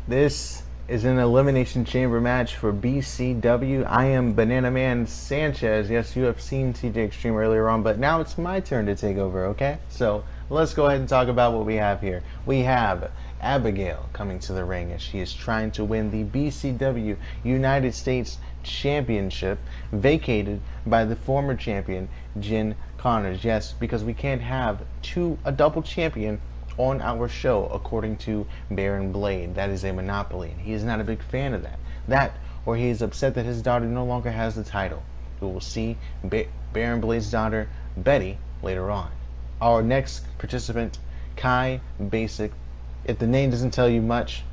This is an Elimination Chamber match for BCW. I am Banana Man Sanchez. Yes, you have seen TJ Extreme earlier on, but now it's my turn to take over, okay? So let's go ahead and talk about what we have here. We have Abigail coming to the ring as she is trying to win the BCW United States Championship, vacated by the former champion, Jen Connors. Yes, because we can't have a double champion on our show, according to Baron Blade. That is a monopoly, and he is not a big fan of that. That, or he is upset that his daughter no longer has the title. We will see Baron Blade's daughter, Betty, later on. Our next participant, Kai Basic. If the name doesn't tell you much,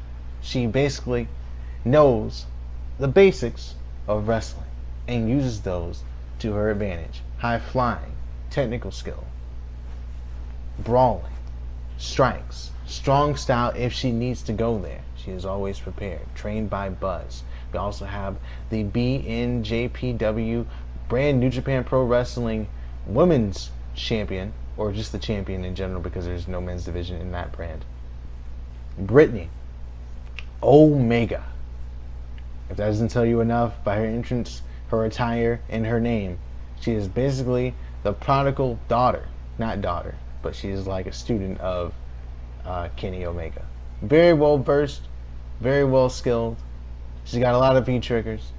she basically knows the basics of wrestling and uses those to her advantage. High flying, technical skill, brawling, strikes, strong style if she needs to go there. She is always prepared, trained by Buzz. We also have the BNJPW brand New Japan Pro Wrestling Women's Champion, or just the champion in general because there's no men's division in that brand, Brittany Omega. If that doesn't tell you enough by her entrance, her attire, and her name, she is basically the prodigal daughter. Not daughter, but she is like a student of Kenny Omega. Very well versed, very well skilled. She's got a lot of V-triggers,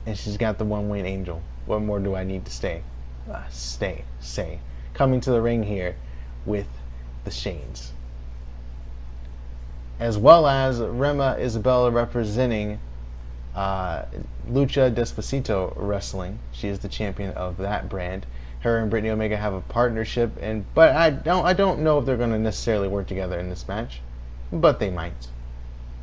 and she's got the one-winged angel. What more do I need to say? Coming to the ring here with the Shanes. As well as Rema Isabella representing Lucha Despacito Wrestling. She is the champion of that brand. Her and Brittany Omega have a partnership, but I don't know if they're going to necessarily work together in this match, but they might,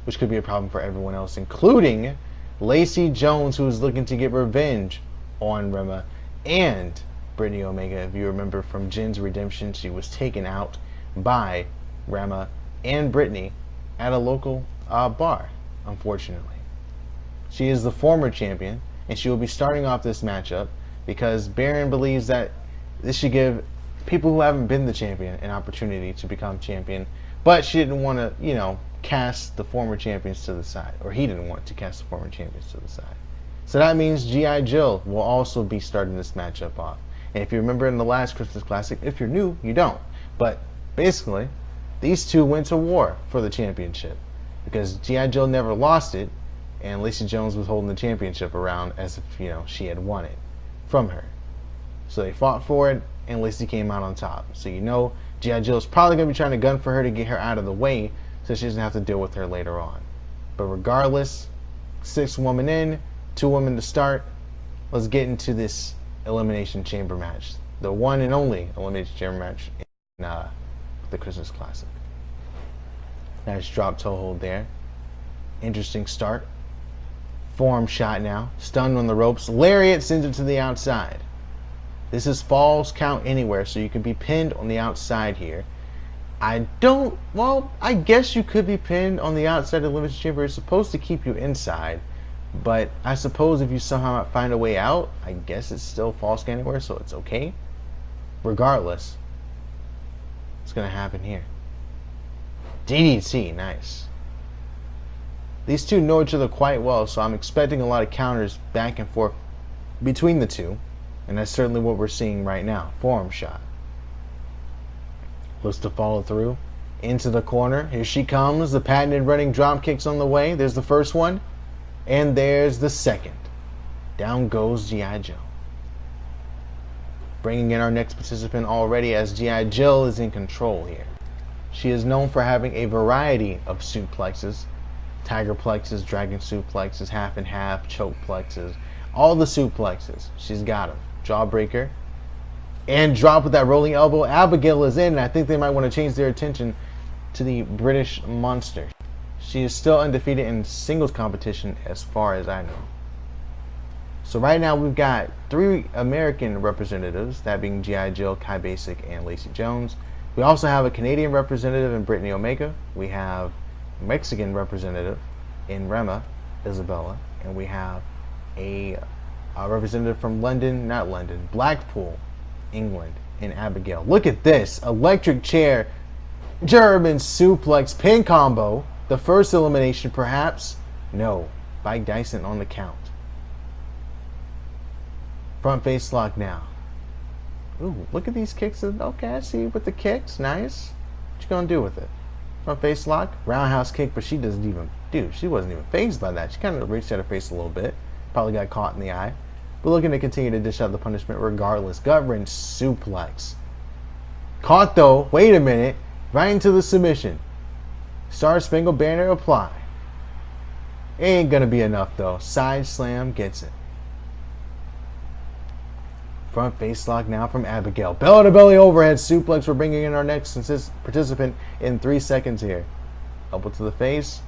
which could be a problem for everyone else, including Lacey Jones, who is looking to get revenge on Rema and Brittany Omega. If you remember from Jen's Redemption, she was taken out by Rema and Brittany at a local bar, unfortunately. She is the former champion, and she will be starting off this matchup because Baron believes that this should give people who haven't been the champion an opportunity to become champion, but she didn't want to, cast the former champions to the side, or he didn't want to cast the former champions to the side. So that means G.I. Jill will also be starting this matchup off. And if you remember in the last Christmas Classic, if you're new, you don't. But basically, these two went to war for the championship because G.I. Jill never lost it, and Lacey Jones was holding the championship around as if, she had won it from her. So they fought for it, and Lacey came out on top. So G.I. Jill is probably going to be trying to gun for her to get her out of the way so she doesn't have to deal with her later on. But regardless, 6 women in, 2 women to start. Let's get into this Elimination Chamber match. The one and only Elimination Chamber match in the Christmas Classic. Nice drop toe hold there. Interesting start. Forearm shot now. Stunned on the ropes. Lariat sends it to the outside. This is falls count anywhere, so you can be pinned on the outside here. I guess you could be pinned on the outside of the Elimination Chamber. It's supposed to keep you inside, but I suppose if you somehow find a way out, I guess it's still falls count anywhere, so it's okay. Regardless, what's going to happen here? DDT, nice. These two know each other quite well, so I'm expecting a lot of counters back and forth between the two, and that's certainly what we're seeing right now. Forearm shot. Looks to follow through. Into the corner. Here she comes. The patented running drop kicks on the way. There's the first one, and there's the second. Down goes G.I. Jill. Bringing in our next participant already, as G.I. Jill is in control here. She is known for having a variety of suplexes. Tiger plexes, dragon suplexes, half and half, choke plexes, all the suplexes. She's got them. Jawbreaker. And drop with that rolling elbow. Abigail is in, and I think they might want to change their attention to the British Monster. She is still undefeated in singles competition as far as I know. So right now we've got 3 American representatives, that being G.I. Jill, Kai Basic, and Lacey Jones. We also have a Canadian representative in Brittany Omega. We have Mexican representative in Rema Isabella, and we have a representative from Blackpool, England, in Abigail. Look at this electric chair German suplex pin combo The first elimination, perhaps? No. Mike Dyson on the count. Front face lock now. Ooh, look at these kicks. Okay, I see with the kicks. Nice. What you gonna do with it? Front face lock, roundhouse kick, but she doesn't even, dude, she wasn't even fazed by that. She kind of reached at her face a little bit. Probably got caught in the eye. But looking to continue to dish out the punishment regardless. Gut wrench suplex. Caught though. Wait a minute. Right into the submission. Star Spangled Banner apply. Ain't gonna be enough though. Side slam gets it. Front face lock now from Abigail. Belly to belly overhead suplex. We're bringing in our next participant in 3 seconds here. Elbow to the face.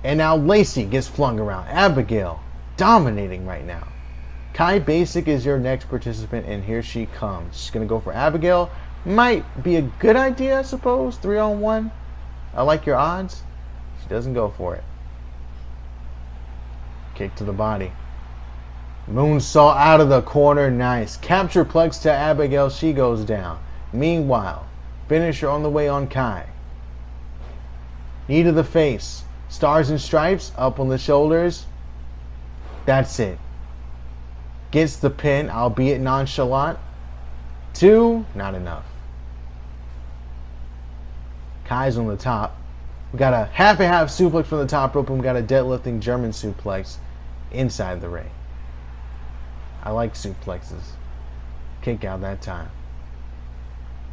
And now Lacey gets flung around. Abigail dominating right now. Kai Basic is your next participant, and here she comes. She's going to go for Abigail. Might be a good idea, I suppose. 3-on-1. I like your odds. She doesn't go for it. Kick to the body. Moonsault out of the corner. Nice. Capture plex to Abigail. She goes down. Meanwhile, finisher on the way on Kai. Knee to the face. Stars and stripes. Up on the shoulders. That's it. Gets the pin, albeit nonchalant. 2, not enough. Kai's on the top. We got a half and half suplex from the top rope, and we got a deadlifting German suplex inside the ring. I like suplexes. Kick out that time.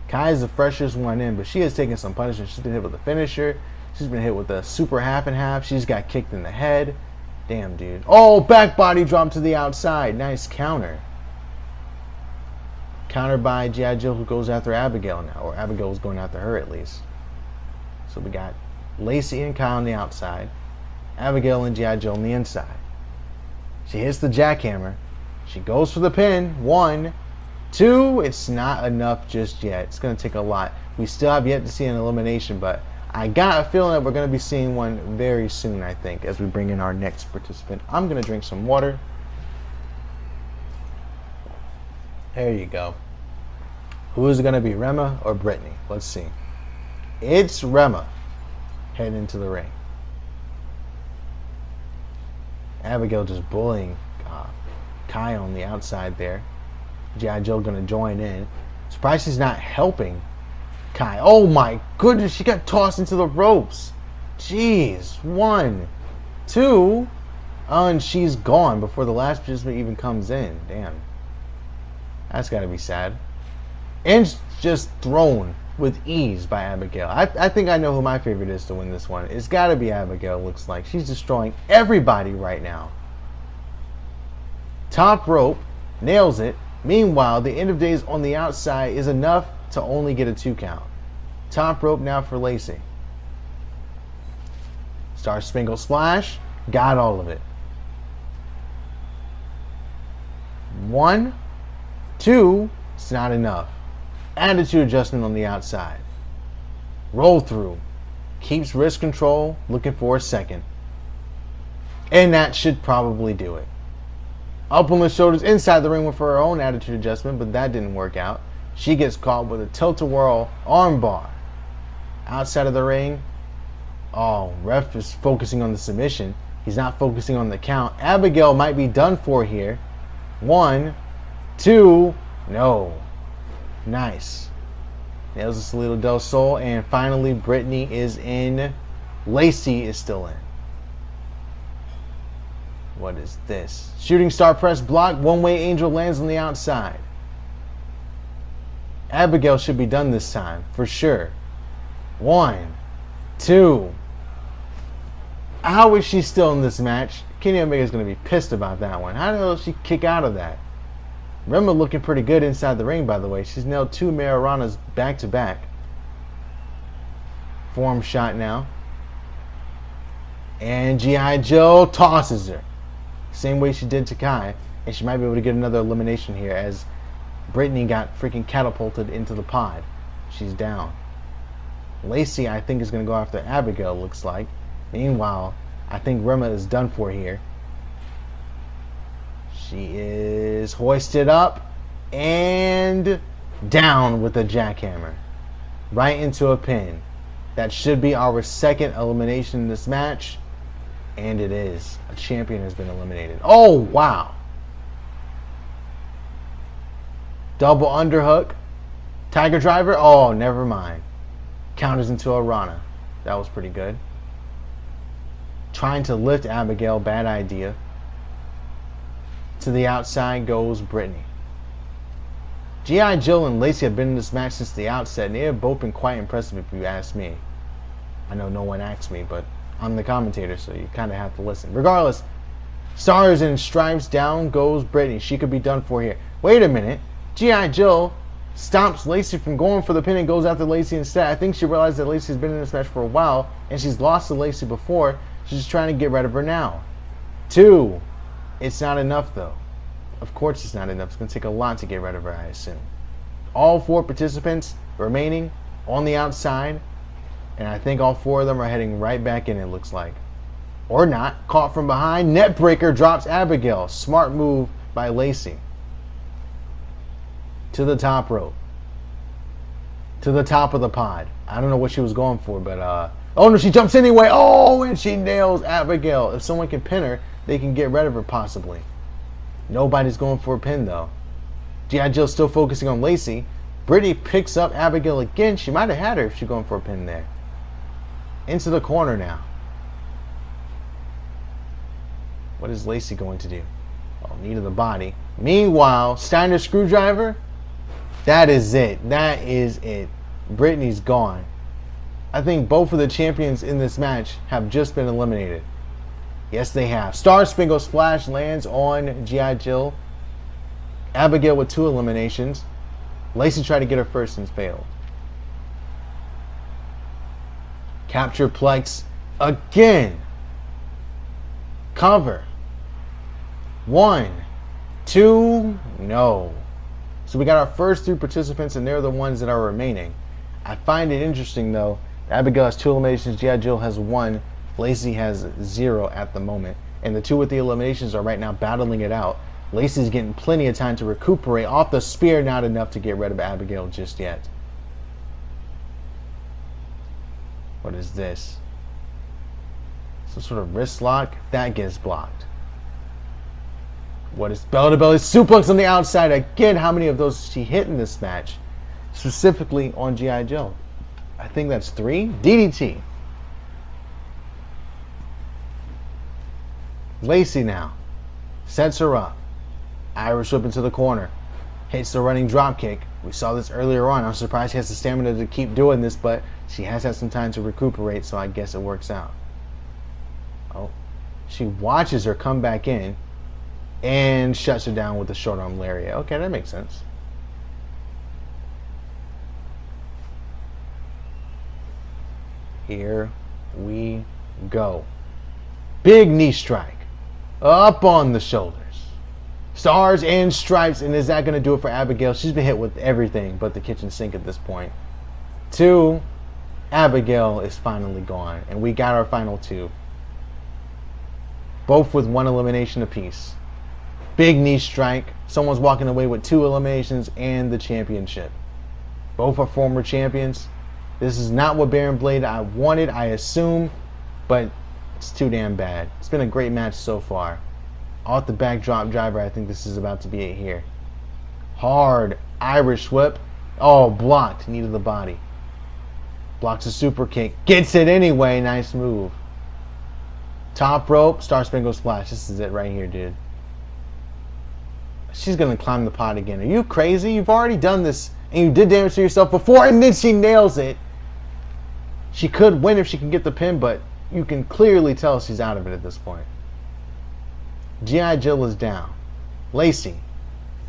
Kai is the freshest one in, but she has taken some punishment. She's been hit with a finisher. She's been hit with a super half and half. She's got kicked in the head. Damn, dude. Oh, back body drop to the outside. Nice counter. Counter by G.I. Jill, who goes after Abigail now. Or Abigail was going after her at least. So we got Lacey and Kai on the outside. Abigail and G.I. Jill on the inside. She hits the jackhammer. She goes for the pin. 1, 2. It's not enough just yet. It's going to take a lot. We still have yet to see an elimination, but I got a feeling that we're going to be seeing one very soon, I think, as we bring in our next participant. I'm going to drink some water. There you go. Who is it going to be, Rema or Brittany? Let's see. It's Rema heading into the ring. Abigail just bullying Kai on the outside there. G.I. Jill going to join in. Surprised she's not helping Kai. Oh my goodness, she got tossed into the ropes. Jeez. 1, 2. Oh, and she's gone before the last participant even comes in. Damn. That's got to be sad. And just thrown with ease by Abigail. I think I know who my favorite is to win this one. It's got to be Abigail, looks like. She's destroying everybody right now. Top rope. Nails it. Meanwhile, the end of days on the outside is enough to only get a 2 count. Top rope now for Lacey. Star Spangled Splash. Got all of it. 1, 2. It's not enough. Attitude adjustment on the outside. Roll through. Keeps wrist control. Looking for a second. And that should probably do it. Up on the shoulders inside the ring with her own attitude adjustment, but that didn't work out. She gets caught with a tilt-a-whirl armbar. Outside of the ring. Oh, ref is focusing on the submission. He's not focusing on the count. Abigail might be done for here. 1, 2. No. Nice. Nails the Salito del Sol. And finally, Brittany is in. Lacey is still in. What is this? Shooting star press block. One-way angel lands on the outside. Abigail should be done this time, for sure. 1, 2. How is she still in this match? Kenny Omega's going to be pissed about that one. How the hell did she kick out of that? Rema looking pretty good inside the ring, by the way. She's nailed 2 Marijuanas back-to-back. Form shot now. And G.I. Jill tosses her. Same way she did to Kai. And she might be able to get another elimination here as Brittany got freaking catapulted into the pod. She's down. Lacey, I think, is going to go after Abigail, looks like. Meanwhile, I think Rema is done for here. She is hoisted up and down with a jackhammer. Right into a pin. That should be our second elimination in this match. And it is. A champion has been eliminated. Oh, wow. Double underhook. Tiger driver. Oh, never mind. Counters into a Rana. That was pretty good. Trying to lift Abigail. Bad idea. To the outside goes Brittany. G.I. Jill and Lacey have been in this match since the outset, and they have both been quite impressive if you ask me. I know no one asked me, but I'm the commentator, so you kind of have to listen. Regardless, Stars and Stripes, down goes Brittany. She could be done for here. Wait a minute. G.I. Jill stops Lacey from going for the pin and goes after Lacey instead. I think she realized that Lacey's been in this match for a while, and she's lost to Lacey before. She's just trying to get rid of her now. 2. It's not enough, though. Of course it's not enough. It's going to take a lot to get rid of her, I assume. All 4 participants remaining on the outside. And I think all 4 of them are heading right back in, it looks like. Or not. Caught from behind. Netbreaker drops Abigail. Smart move by Lacey. To the top rope. To the top of the pod. I don't know what she was going for, but oh no, she jumps anyway. Oh, and she nails Abigail. If someone can pin her, they can get rid of her possibly. Nobody's going for a pin, though. G.I. Jill's still focusing on Lacey. Brittany picks up Abigail again. She might have had her if she's going for a pin there. Into the corner now. What is Lacey going to do? Oh, knee to the body. Meanwhile, Steiner screwdriver. That is it. That is it. Brittany's gone. I think both of the champions in this match have just been eliminated. Yes, they have. Star Spangled Splash lands on G.I. Jill. Abigail with 2 eliminations. Lacey tried to get her first and failed. Capture Plex again. Cover. 1, 2, no. So we got our first 3 participants, and they're the ones that are remaining. I find it interesting, though. Abigail has 2 eliminations. G.I. Jill has 1. Lacey has 0 at the moment. And the 2 with the eliminations are right now battling it out. Lacey's getting plenty of time to recuperate off the spear. Not enough to get rid of Abigail just yet. What is this? Some sort of wrist lock. That gets blocked. What is belly-to-belly suplex on the outside? Again, how many of those did she hit in this match? Specifically on G.I. Jill. I think that's 3. DDT. Lacey now sets her up. Irish whip into the corner. Hits the running drop kick. We saw this earlier on. I'm surprised she has the stamina to keep doing this, but she has had some time to recuperate, so I guess it works out. Oh, she watches her come back in and shuts her down with a short arm lariat. Okay, that makes sense. Here we go. Big knee strike. Up on the shoulders. Stars and Stripes. And is that going to do it for Abigail? She's been hit with everything but the kitchen sink at this point. 2. Abigail is finally gone. And we got our final 2. Both with 1 elimination apiece. Big knee strike. Someone's walking away with 2 eliminations and the championship. Both are former champions. This is not what Baron Blade I wanted, I assume. But it's too damn bad. It's been a great match so far. Off the backdrop driver, I think this is about to be it here. Hard Irish whip. Oh, blocked. Knee to the body. Blocks a super kick. Gets it anyway. Nice move. Top rope. Star Spangled Splash. This is it right here, dude. She's going to climb the pot again. Are you crazy? You've already done this. And you did damage to yourself before. And then she nails it. She could win if she can get the pin, but you can clearly tell she's out of it at this point. G.I. Jill is down. Lacey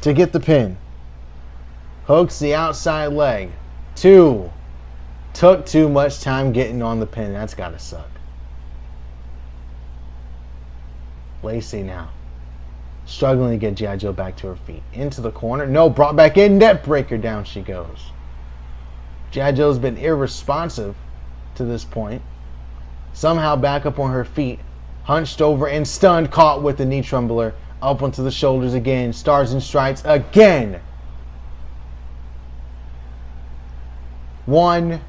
to get the pin. Hooks the outside leg. 2. Took too much time getting on the pin. That's got to suck. Lacey now. Struggling to get G.I. Jill back to her feet. Into the corner. No, brought back in. Net breaker. Down she goes. G.I. Jill has been irresponsive to this point. Somehow back up on her feet. Hunched over and stunned. Caught with the knee trembler. Up onto the shoulders again. Stars and Stripes again. 1,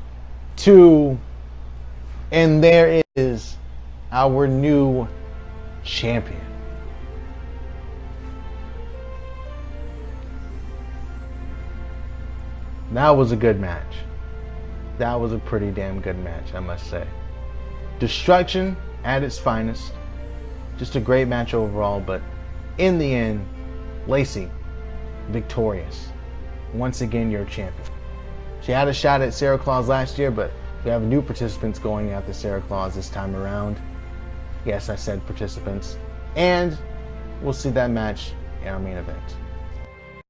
2, And there is our new champion. That was a good match. That was a pretty damn good match, I must say. Destruction at its finest. Just a great match overall, but in the end, Lacey, victorious. Once again, your champion. She had a shot at Sarah Claus last year, but we have new participants going after Sarah Claus this time around. Yes, I said participants. And we'll see that match in our main event.